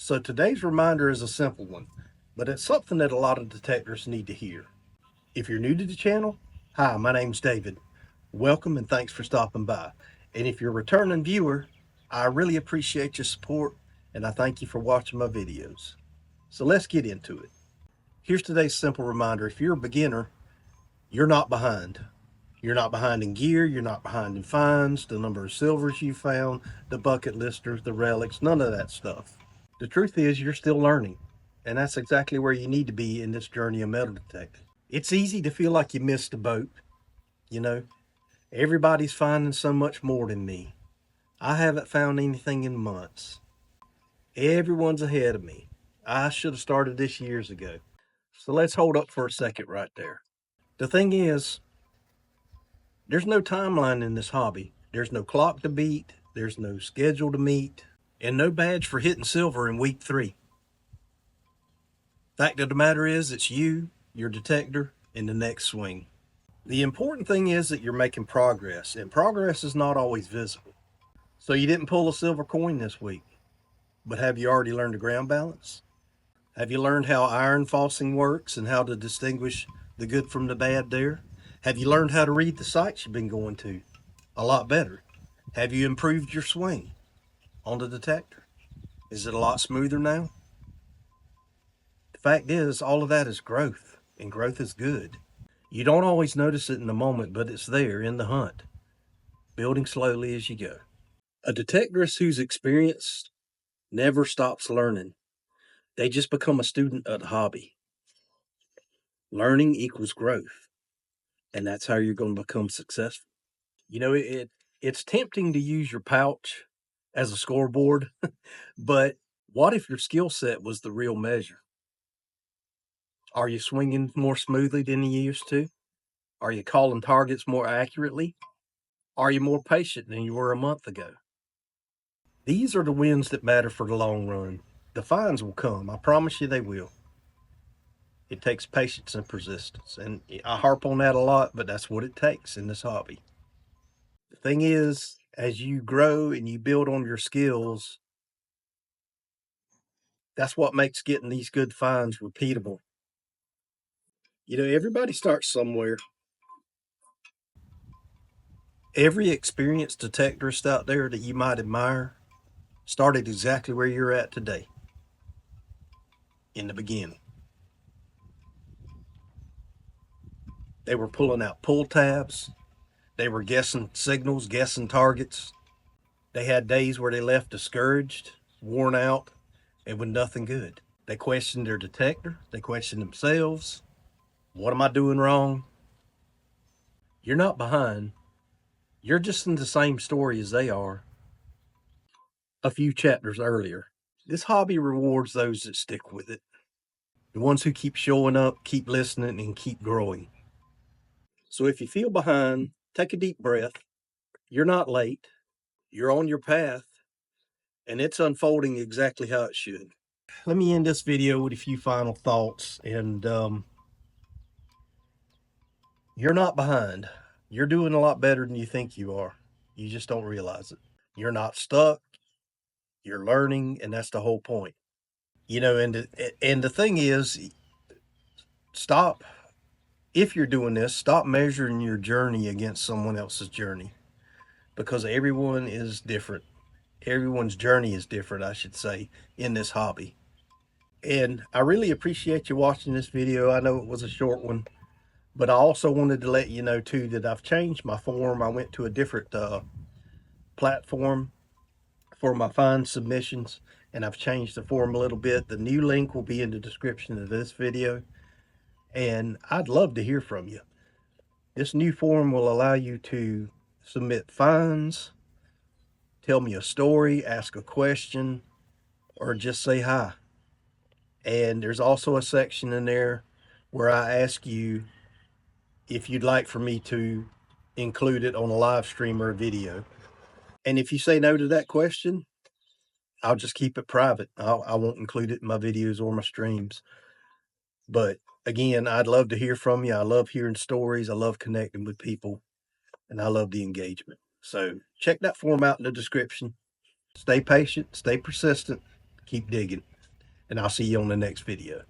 So today's reminder is a simple one, but it's something that a lot of detectors need to hear. If you're new to the channel, hi, my name's David. Welcome and thanks for stopping by. And if you're a returning viewer, I really appreciate your support and I thank you for watching my videos. So let's get into it. Here's today's simple reminder. If you're a beginner, you're not behind. You're not behind in gear, you're not behind in finds, the number of silvers you found, the bucket listers, the relics, none of that stuff. The truth is you're still learning, and that's exactly where you need to be in this journey of metal detecting. It's easy to feel like you missed the boat, you know. Everybody's finding so much more than me. I haven't found anything in months. Everyone's ahead of me. I should have started this years ago. So let's hold up for a second right there. The thing is, there's no timeline in this hobby. There's no clock to beat, there's no schedule to meet, and no badge for hitting silver in week 3. Fact of the matter is, it's you, your detector, and the next swing. The important thing is that you're making progress, and progress is not always visible. So you didn't pull a silver coin this week, but have you already learned the ground balance? Have you learned how iron falsing works and how to distinguish the good from the bad there? Have you learned how to read the sites you've been going to a lot better? Have you improved your swing on the detector? Is it a lot smoother now? The fact is, all of that is growth, and growth is good. You don't always notice it in the moment, but it's there in the hunt, building slowly as you go. A detectorist who's experienced never stops learning. They just become a student of the hobby. Learning equals growth, and that's how you're going to become successful. You know, it's tempting to use your pouch as a scoreboard, but what if your skill set was the real measure? Are you swinging more smoothly than you used to? Are you calling targets more accurately? Are you more patient than you were a month ago? These are the wins that matter for the long run. The fines will come. I promise you they will. It takes patience and persistence. And I harp on that a lot, but that's what it takes in this hobby. The thing is, as you grow and you build on your skills, that's what makes getting these good finds repeatable. You know, everybody starts somewhere. Every experienced detectorist out there that you might admire started exactly where you're at today in the beginning. They were pulling out pull tabs. They were guessing signals, guessing targets. They had days where they left discouraged, worn out, and with nothing good. They questioned their detector. They questioned themselves. What am I doing wrong? You're not behind. You're just in the same story as they are a few chapters earlier. This hobby rewards those that stick with it. The ones who keep showing up, keep listening, and keep growing. So if you feel behind, take a deep breath. You're not late. You're on your path, and it's unfolding exactly how it should. Let me end this video with a few final thoughts. And you're not behind. You're doing a lot better than you think you are. You just don't realize it. You're not stuck. You're learning, and that's the whole point. You know, and the thing is, stop. If you're doing this, stop measuring your journey against someone else's journey, because everyone is different. Everyone's journey is different, I should say, in this hobby. And I really appreciate you watching this video. I know it was a short one, but I also wanted to let you know too that I've changed my form. I went to a different platform for my find submissions, and I've changed the form a little bit. The new link will be in the description of this video, and I'd love to hear from you. This new form will allow you to submit finds, tell me a story, ask a question, or just say hi. And there's also a section in there where I ask you if you'd like for me to include it on a live stream or a video. And if you say no to that question, I'll just keep it private. I won't include it in my videos or my streams. But again, I'd love to hear from you. I love hearing stories. I love connecting with people, and I love the engagement. So check that form out in the description. Stay patient, stay persistent, keep digging. and I'll see you on the next video.